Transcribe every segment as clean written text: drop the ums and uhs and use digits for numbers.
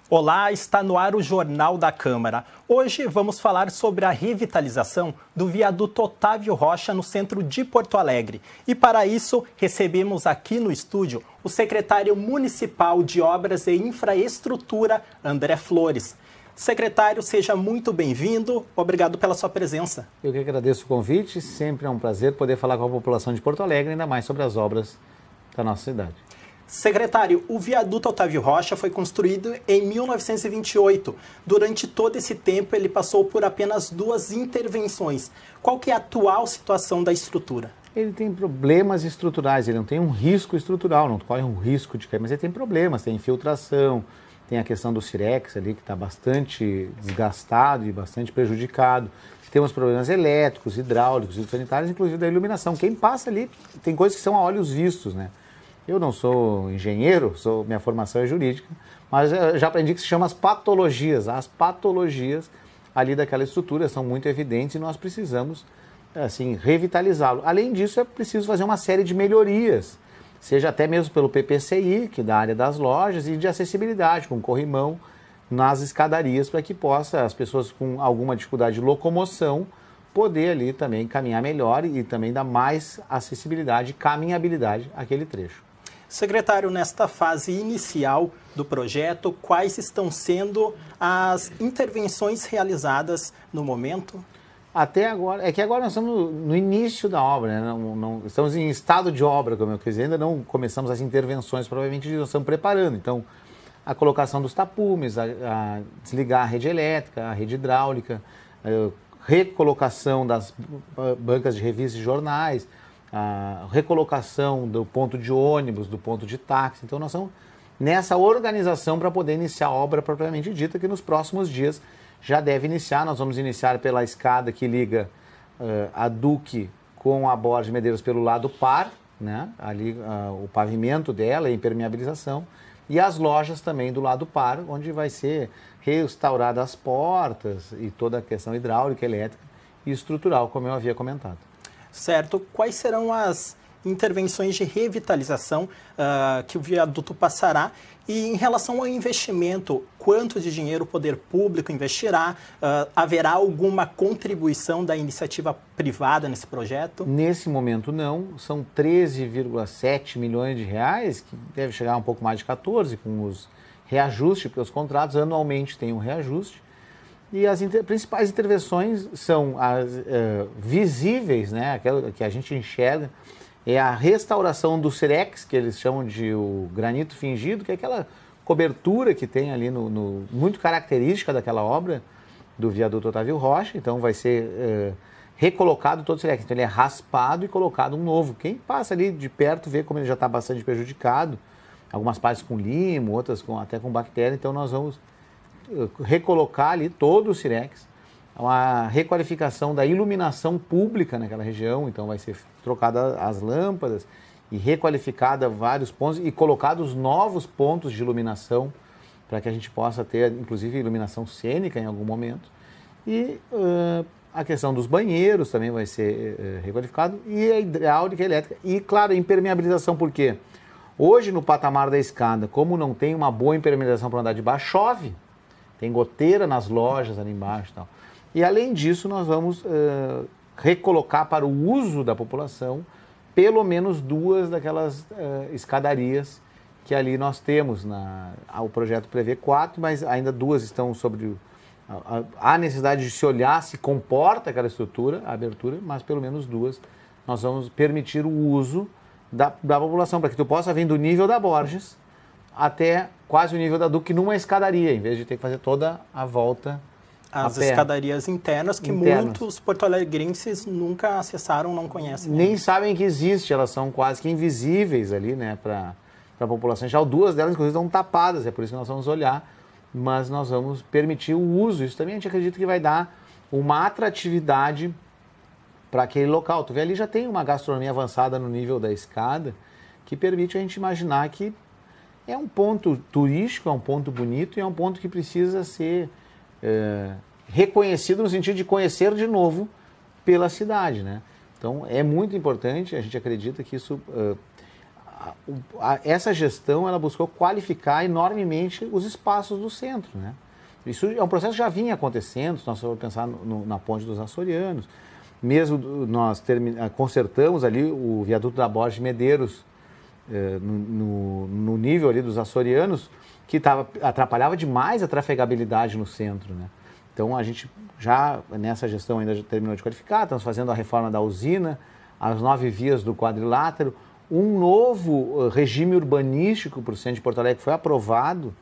Olá, está no ar o Jornal da Câmara. Hoje vamos falar sobre a revitalização do viaduto Otávio Rocha no centro de Porto Alegre. E para isso, recebemos aqui no estúdio o secretário municipal de Obras e Infraestrutura, André Flores. Secretário, seja muito bem-vindo. Obrigado pela sua presença. Eu que agradeço o convite. Sempre é um prazer poder falar com a população de Porto Alegre, ainda mais sobre as obras da nossa cidade. Secretário, o viaduto Otávio Rocha foi construído em 1928. Durante todo esse tempo, ele passou por apenas 2 intervenções. Qual que é a atual situação da estrutura? Ele tem problemas estruturais, ele não tem um risco estrutural, não corre um risco de cair, mas ele tem problemas, tem infiltração, tem a questão do Cirex ali, que está bastante desgastado e bastante prejudicado. Temos problemas elétricos, hidráulicos e sanitários, inclusive da iluminação. Quem passa ali, tem coisas que são a olhos vistos, né? Eu não sou engenheiro, minha formação é jurídica, mas eu já aprendi que se chama as patologias. As patologias ali daquela estrutura são muito evidentes e nós precisamos, assim, revitalizá-lo. Além disso, é preciso fazer uma série de melhorias, seja até mesmo pelo PPCI, que é da área das lojas, e de acessibilidade, com corrimão nas escadarias, para que possa as pessoas com alguma dificuldade de locomoção poder ali também caminhar melhor e também dar mais acessibilidade e caminhabilidade àquele trecho. Secretário, nesta fase inicial do projeto, quais estão sendo as intervenções realizadas no momento? Até agora, é que agora nós estamos no início da obra, né? Estamos em estado de obra, como eu quis dizer, ainda não começamos as intervenções, provavelmente nós estamos preparando. Então, a colocação dos tapumes, a desligar a rede elétrica, a rede hidráulica, a recolocação das bancas de revistas e jornais, a recolocação do ponto de ônibus, do ponto de táxi. Então nós estamos nessa organização para poder iniciar a obra propriamente dita, que nos próximos dias já deve iniciar. Nós vamos iniciar pela escada que liga a Duque com a Borges Medeiros pelo lado par, né? Ali o pavimento dela, a impermeabilização, e as lojas também do lado par, onde vai ser restauradas as portas e toda a questão hidráulica, elétrica e estrutural, como eu havia comentado. Certo. Quais serão as intervenções de revitalização que o viaduto passará? E em relação ao investimento, quanto de dinheiro o poder público investirá? Haverá alguma contribuição da iniciativa privada nesse projeto? Nesse momento não, são 13,7 milhões de reais, que deve chegar a um pouco mais de 14 com os reajustes, porque os contratos anualmente têm um reajuste. E as principais intervenções são as visíveis, né? Aquela que a gente enxerga, é a restauração do Cirex, que eles chamam de o granito fingido, que é aquela cobertura que tem ali, muito característica daquela obra do viaduto Otávio Rocha. Então vai ser recolocado todo o Cirex, então ele é raspado e colocado um novo. Quem passa ali de perto vê como ele já está bastante prejudicado, algumas partes com limo, outras até com bactéria, então nós vamos recolocar ali todo o Cirex, uma requalificação da iluminação pública naquela região, então vai ser trocada as lâmpadas e requalificada vários pontos e colocados novos pontos de iluminação para que a gente possa ter, inclusive, iluminação cênica em algum momento. E a questão dos banheiros também vai ser requalificado, e a hidráulica e elétrica. E, claro, a impermeabilização, por quê? Hoje, no patamar da escada, como não tem uma boa impermeabilização para andar de baixo, chove. Tem goteira nas lojas ali embaixo e tal. E além disso, nós vamos recolocar para o uso da população pelo menos 2 daquelas escadarias que ali nós temos. O projeto prevê 4, mas ainda 2 estão sobre a necessidade de se olhar se comporta aquela estrutura, a abertura, mas pelo menos 2 nós vamos permitir o uso da população, para que tu possa vir do nível da Borges até quase o nível da Duque numa escadaria, em vez de ter que fazer toda a volta as escadarias internas que muitos porto-alegrenses nunca acessaram, não conhecem. Nem sabem que existe, elas são quase que invisíveis ali, né, para a população. Já 2 delas, inclusive, estão tapadas, é por isso que nós vamos olhar, mas nós vamos permitir o uso. Isso também a gente acredita que vai dar uma atratividade para aquele local. Tu vê ali já tem uma gastronomia avançada no nível da escada, que permite a gente imaginar que é um ponto turístico, é um ponto bonito e é um ponto que precisa ser reconhecido no sentido de conhecer de novo pela cidade, né? Então é muito importante, a gente acredita que isso essa gestão ela buscou qualificar enormemente os espaços do centro, né? Isso é um processo que já vinha acontecendo, se nós formos pensar na Ponte dos Açorianos. Mesmo nós consertamos ali o viaduto da Borges de Medeiros, no nível ali dos Açorianos, que atrapalhava demais a trafegabilidade no centro, né? Então a gente já, nessa gestão ainda já terminou de qualificar, estamos fazendo a reforma da usina, as 9 vias do quadrilátero, um novo regime urbanístico para o centro de Porto Alegre foi aprovado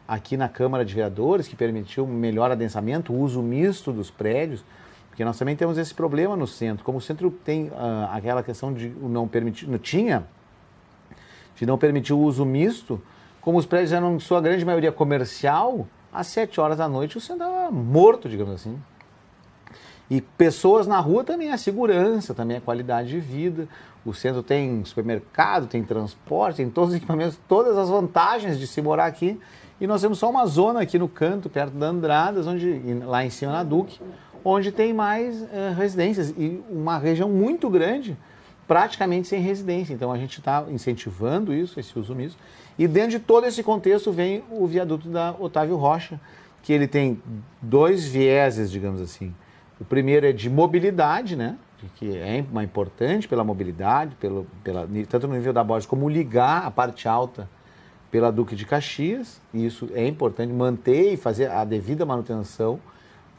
aqui na Câmara de Vereadores, que permitiu um melhor adensamento, o uso misto dos prédios, porque nós também temos esse problema no centro. Como o centro tem aquela questão de não permitir, de não permitir o uso misto, como os prédios eram, em sua grande maioria, comercial, às 7 horas da noite o centro estava morto, digamos assim. E pessoas na rua também, a segurança, também a qualidade de vida. O centro tem supermercado, tem transporte, tem todos os equipamentos, todas as vantagens de se morar aqui. E nós temos só uma zona aqui no canto, perto da Andradas, lá em cima na Duque, onde tem mais residências. E uma região muito grande, praticamente sem residência. Então a gente está incentivando isso, esse uso misto. E dentro de todo esse contexto vem o viaduto da Otávio Rocha, que ele tem 2 vieses, digamos assim. O primeiro é de mobilidade, né? Que é importante pela mobilidade, tanto no nível da Borges, como ligar a parte alta pela Duque de Caxias, e isso é importante, manter e fazer a devida manutenção.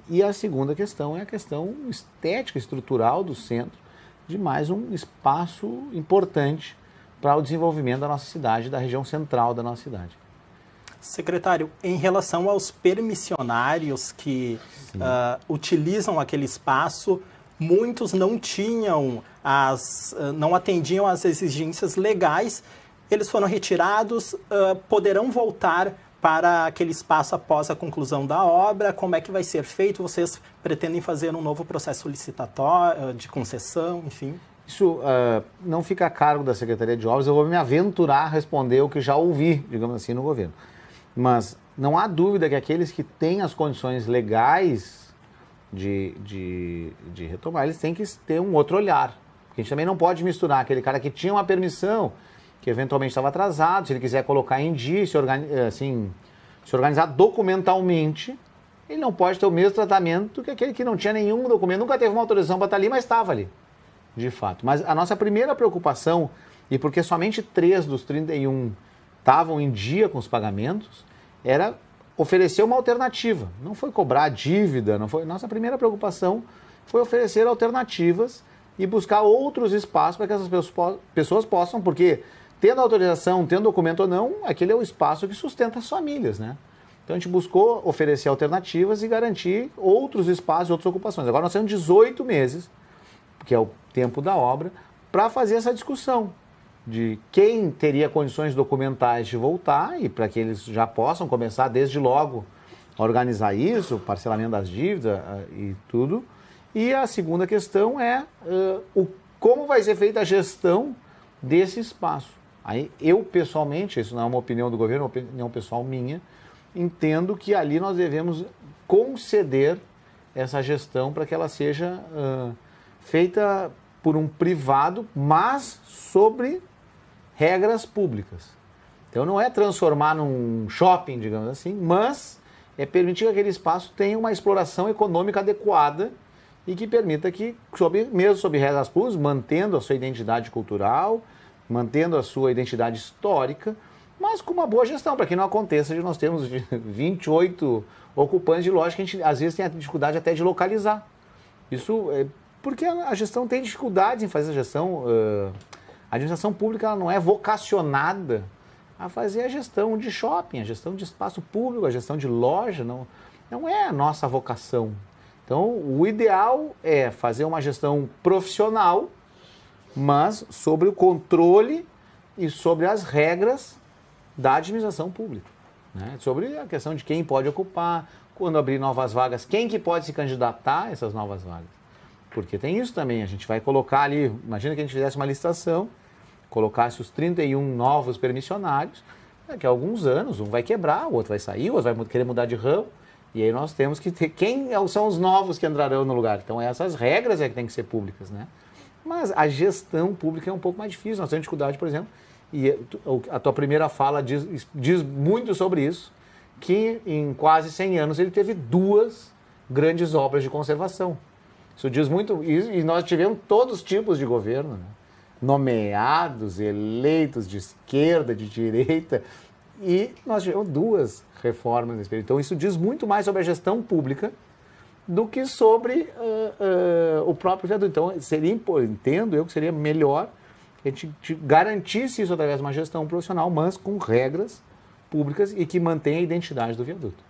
E a segunda questão é a questão estética, estrutural do centro, de mais um espaço importante para o desenvolvimento da nossa cidade, da região central da nossa cidade. Secretário, em relação aos permissionários que utilizam aquele espaço, muitos não tinham não atendiam às exigências legais. Eles foram retirados, poderão voltar para aquele espaço após a conclusão da obra? Como é que vai ser feito? Vocês pretendem fazer um novo processo licitatório, de concessão, enfim? Isso não fica a cargo da Secretaria de Obras, eu vou me aventurar a responder o que já ouvi, digamos assim, no governo. Mas não há dúvida que aqueles que têm as condições legais de retomar, eles têm que ter um outro olhar. Porque a gente também não pode misturar aquele cara que tinha uma permissão, que eventualmente estava atrasado, se ele quiser colocar em dia, se organizar documentalmente, ele não pode ter o mesmo tratamento que aquele que não tinha nenhum documento, nunca teve uma autorização para estar ali, mas estava ali, de fato. Mas a nossa primeira preocupação, e porque somente 3 dos 31 estavam em dia com os pagamentos, era oferecer uma alternativa. Não foi cobrar dívida, não foi. Nossa primeira preocupação foi oferecer alternativas e buscar outros espaços para que essas pessoas possam, porque tendo autorização, tendo documento ou não, aquele é o espaço que sustenta as famílias, né? Então a gente buscou oferecer alternativas e garantir outros espaços, outras ocupações. Agora nós temos 18 meses, que é o tempo da obra, para fazer essa discussão de quem teria condições documentais de voltar e para que eles já possam começar desde logo a organizar isso, parcelamento das dívidas e tudo. E a segunda questão é como vai ser feita a gestão desse espaço. Aí eu pessoalmente, isso não é uma opinião do governo, é uma opinião pessoal minha, entendo que ali nós devemos conceder essa gestão para que ela seja feita por um privado, mas sobre regras públicas. Então não é transformar num shopping, digamos assim, mas é permitir que aquele espaço tenha uma exploração econômica adequada e que permita que, mesmo sob regras públicas, mantendo a sua identidade cultural, mantendo a sua identidade histórica, mas com uma boa gestão, para que não aconteça de nós termos 28 ocupantes de loja que a gente às vezes tem a dificuldade até de localizar. Isso é porque a gestão tem dificuldades em fazer a gestão. A administração pública ela não é vocacionada a fazer a gestão de shopping, a gestão de espaço público, a gestão de loja, não é a nossa vocação. Então, o ideal é fazer uma gestão profissional, mas sobre o controle e sobre as regras da administração pública, né? Sobre a questão de quem pode ocupar, quando abrir novas vagas, quem que pode se candidatar a essas novas vagas. Porque tem isso também, a gente vai colocar ali, imagina que a gente fizesse uma licitação, colocasse os 31 novos permissionários, daqui a alguns anos um vai quebrar, o outro vai sair, o outro vai querer mudar de ramo, e aí nós temos que ter quem são os novos que entrarão no lugar. Então essas regras é que tem que ser públicas, né? Mas a gestão pública é um pouco mais difícil. Nós temos dificuldade, por exemplo, E a tua primeira fala diz muito sobre isso, que em quase 100 anos ele teve 2 grandes obras de conservação. Isso diz muito, e nós tivemos todos os tipos de governo, né? Nomeados, eleitos de esquerda, de direita, e nós tivemos 2 reformas nesse período. Então isso diz muito mais sobre a gestão pública do que sobre o próprio viaduto. Então entendo eu que seria melhor que a gente garantisse isso através de uma gestão profissional, mas com regras públicas e que mantenha a identidade do viaduto.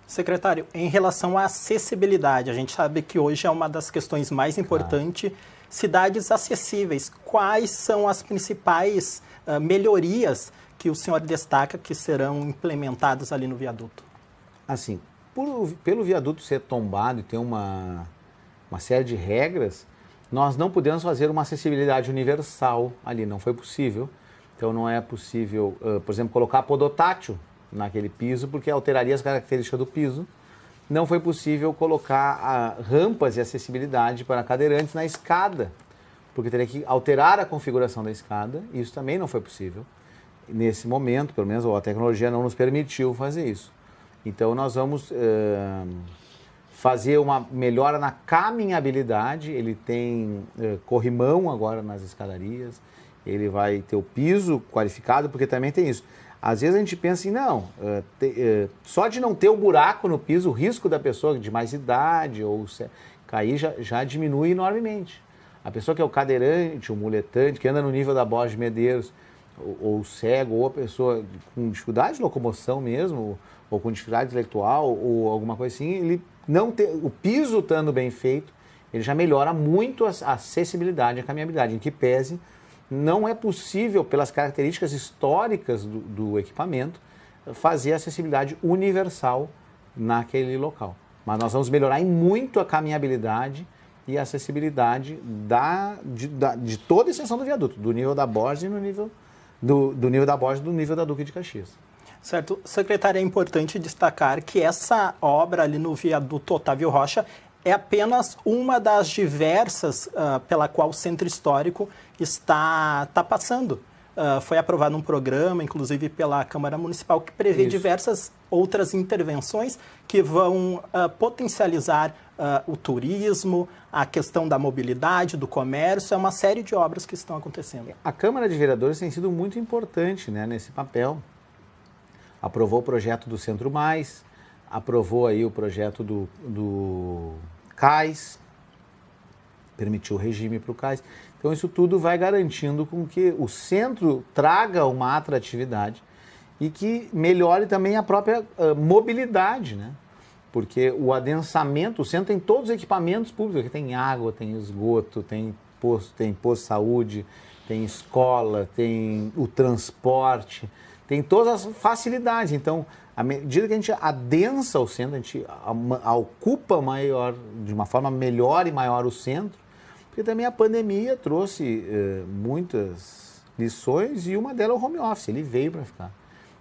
Secretário, em relação à acessibilidade, a gente sabe que hoje é uma das questões mais importantes, cidades acessíveis. Quais são as principais melhorias que o senhor destaca que serão implementadas ali no viaduto? Assim, pelo viaduto ser tombado e ter uma série de regras, nós não podemos fazer uma acessibilidade universal ali, não foi possível. Então não é possível, por exemplo, colocar podotátil naquele piso, porque alteraria as características do piso. Não foi possível colocar rampas e acessibilidade para cadeirantes na escada, porque teria que alterar a configuração da escada, e isso também não foi possível. Nesse momento, pelo menos a tecnologia não nos permitiu fazer isso. Então nós vamos fazer uma melhora na caminhabilidade. Ele tem corrimão agora nas escadarias, ele vai ter o piso qualificado, porque também tem isso. Às vezes a gente pensa assim, não, só de não ter o buraco no piso, o risco da pessoa de mais idade ou cair já diminui enormemente. A pessoa que é o cadeirante, o muletante, que anda no nível da Borges de Medeiros, ou cego, ou a pessoa com dificuldade de locomoção mesmo, ou com dificuldade intelectual, ou alguma coisa assim, ele não ter, o piso estando bem feito, ele já melhora muito a acessibilidade, a caminhabilidade, em que pese não é possível, pelas características históricas do equipamento, fazer a acessibilidade universal naquele local. Mas nós vamos melhorar em muito a caminhabilidade e a acessibilidade de toda a extensão do viaduto, do nível da Borges e no nível do nível da Borges do nível da Duque de Caxias. Certo. Secretário, é importante destacar que essa obra ali no viaduto Otávio Rocha é apenas uma das diversas pela qual o Centro Histórico está passando. Foi aprovado um programa, inclusive pela Câmara Municipal, que prevê diversas outras intervenções que vão potencializar o turismo, a questão da mobilidade, do comércio, é uma série de obras que estão acontecendo. A Câmara de Vereadores tem sido muito importante, né, nesse papel. Aprovou o projeto do Centro Mais, aprovou aí o projeto do CAIS, permitiu o regime para o CAIS. Então isso tudo vai garantindo com que o centro traga uma atratividade e que melhore também a própria mobilidade, né? Porque o adensamento, o centro tem todos os equipamentos públicos, aqui tem água, tem esgoto, tem posto de saúde, tem escola, tem o transporte, tem todas as facilidades. Então, à medida que a gente adensa o centro, a gente ocupa de uma forma melhor e maior o centro, porque também a pandemia trouxe muitas lições e uma delas é o home office, ele veio para ficar.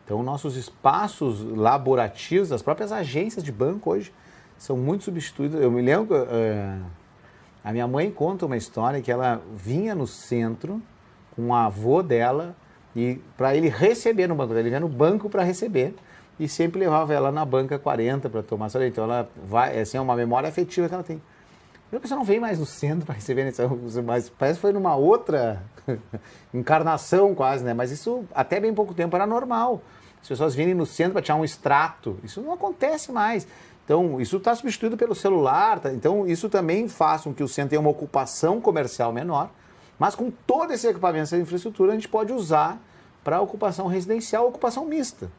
Então, nossos espaços laborativos, as próprias agências de banco hoje são muito substituídas. Eu me lembro, a minha mãe conta uma história que ela vinha no centro com o avô dela e para ele receber no banco, ele vinha no banco para receber e sempre levava ela na banca 40 para tomar sorvete. Então, ela vai, assim, é uma memória afetiva que ela tem. A pessoa não vem mais no centro para receber, mas parece que foi numa outra encarnação quase, né? Mas isso até bem pouco tempo era normal. As pessoas virem no centro para tirar um extrato, isso não acontece mais. Então, isso está substituído pelo celular, então isso também faz com que o centro tenha uma ocupação comercial menor, mas com todo esse equipamento, essa infraestrutura, a gente pode usar para ocupação residencial, ocupação mista.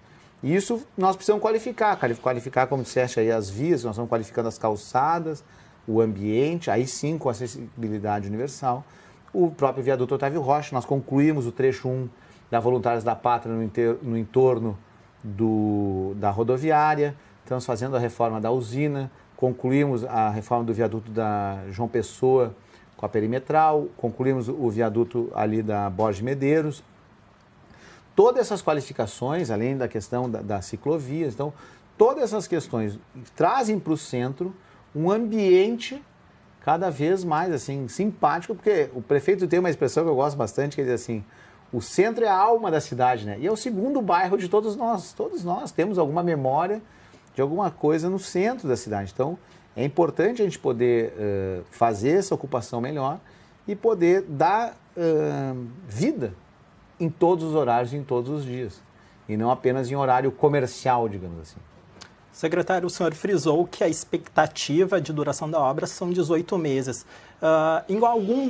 E isso nós precisamos qualificar, como disseste aí, as vias, nós estamos qualificando as calçadas, o ambiente, aí sim com acessibilidade universal. O próprio viaduto Otávio Rocha, nós concluímos o trecho 1 da Voluntários da Pátria no entorno da rodoviária, estamos fazendo a reforma da usina, concluímos a reforma do viaduto da João Pessoa com a perimetral, concluímos o viaduto ali da Borges de Medeiros. Todas essas qualificações, além da questão das ciclovias, então, todas essas questões trazem para o centro um ambiente cada vez mais assim simpático, porque o prefeito tem uma expressão que eu gosto bastante, que ele diz assim, O centro é a alma da cidade, né? E é o segundo bairro de todos nós. Todos nós temos alguma memória de alguma coisa no centro da cidade. Então, é importante a gente poder fazer essa ocupação melhor e poder dar vida em todos os horários e em todos os dias. E não apenas em horário comercial, digamos assim. Secretário, o senhor frisou que a expectativa de duração da obra são 18 meses. Em algum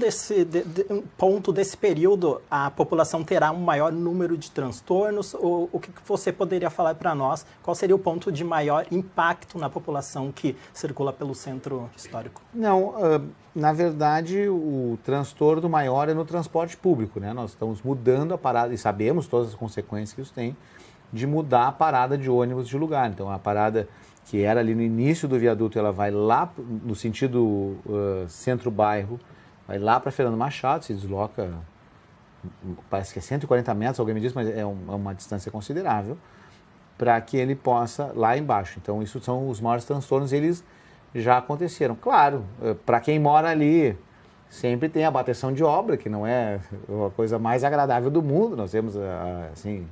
ponto desse período, a população terá um maior número de transtornos? Ou o que você poderia falar para nós? Qual seria o ponto de maior impacto na população que circula pelo centro histórico? Não, na verdade, o transtorno maior é no transporte público, né? Nós estamos mudando a parada, e sabemos todas as consequências que isso tem, de mudar a parada de ônibus de lugar. Então, a parada que era ali no início do viaduto, ela vai lá no sentido centro-bairro, vai lá para Fernando Machado, se desloca, parece que é 140 metros, alguém me disse, mas é uma distância considerável, para que ele possa lá embaixo. Então, isso são os maiores transtornos, eles já aconteceram. Claro, para quem mora ali, sempre tem a bateção de obra, que não é a coisa mais agradável do mundo. Nós temos, assim,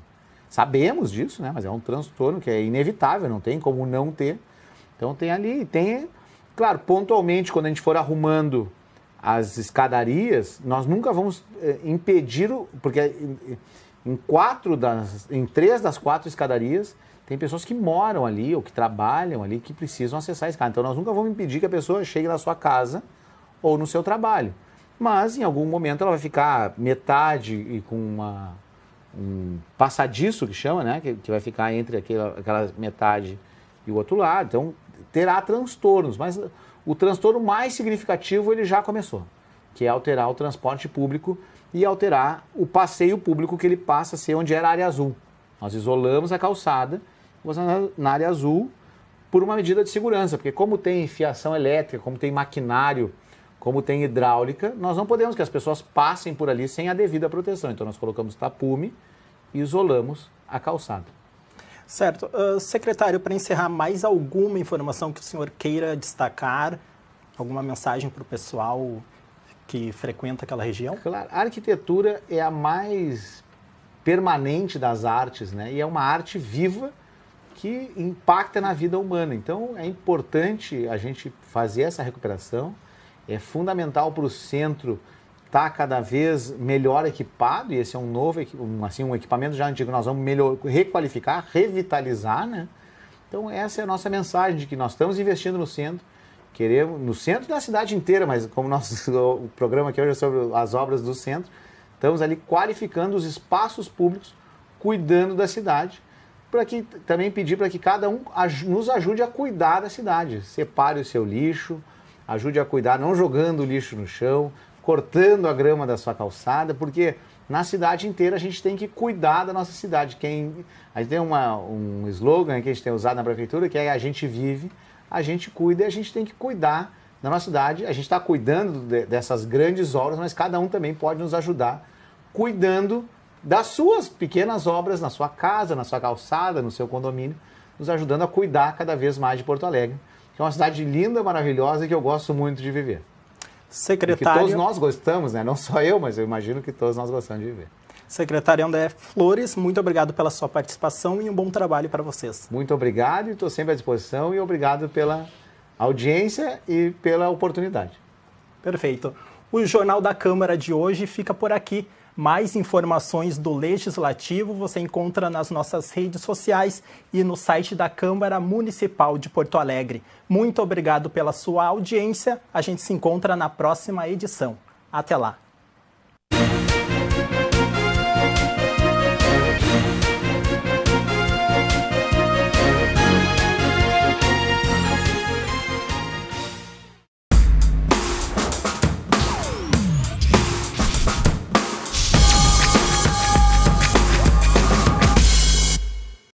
sabemos disso, né? Mas é um transtorno que é inevitável, não tem como não ter. Então tem ali, tem, claro, pontualmente, quando a gente for arrumando as escadarias, nós nunca vamos impedir, porque em 3 das 4 escadarias, tem pessoas que moram ali ou que trabalham ali que precisam acessar a escada. Então nós nunca vamos impedir que a pessoa chegue na sua casa ou no seu trabalho. Mas em algum momento ela vai ficar metade e com um passadiço que chama, né? Que vai ficar entre aquela metade e o outro lado. Então terá transtornos, mas o transtorno mais significativo ele já começou, que é alterar o transporte público e alterar o passeio público, que ele passa a ser onde era a área azul. Nós isolamos a calçada na área azul por uma medida de segurança, porque como tem fiação elétrica, como tem maquinário, como tem hidráulica, nós não podemos que as pessoas passem por ali sem a devida proteção. Então nós colocamos tapume e isolamos a calçada. Certo. Secretário, para encerrar, mais alguma informação que o senhor queira destacar? Alguma mensagem para o pessoal que frequenta aquela região? Claro, a arquitetura é a mais permanente das artes, né? E é uma arte viva que impacta na vida humana. Então é importante a gente fazer essa recuperação. É fundamental para o centro estar cada vez melhor equipado, e esse é um novo, um equipamento já antigo, nós vamos requalificar, revitalizar, né? Então essa é a nossa mensagem, de que nós estamos investindo no centro, queremos, no centro da cidade inteira, mas como o programa aqui hoje é sobre as obras do centro, estamos ali qualificando os espaços públicos, cuidando da cidade, para que também pedir para que cada um nos ajude a cuidar da cidade, separe o seu lixo, ajude a cuidar, não jogando o lixo no chão, cortando a grama da sua calçada, porque na cidade inteira a gente tem que cuidar da nossa cidade. A gente tem um slogan que a gente tem usado na prefeitura, que é: a gente vive, a gente cuida, e a gente tem que cuidar da nossa cidade. A gente está cuidando dessas grandes obras, mas cada um também pode nos ajudar cuidando das suas pequenas obras, na sua casa, na sua calçada, no seu condomínio, nos ajudando a cuidar cada vez mais de Porto Alegre, que é uma cidade linda, maravilhosa e que eu gosto muito de viver. Secretário... E que todos nós gostamos, né? Não só eu, mas eu imagino que todos nós gostamos de viver. Secretário André Flores, muito obrigado pela sua participação e um bom trabalho para vocês. Muito obrigado, e estou sempre à disposição, e obrigado pela audiência e pela oportunidade. Perfeito. O Jornal da Câmara de hoje fica por aqui. Mais informações do Legislativo você encontra nas nossas redes sociais e no site da Câmara Municipal de Porto Alegre. Muito obrigado pela sua audiência. A gente se encontra na próxima edição. Até lá.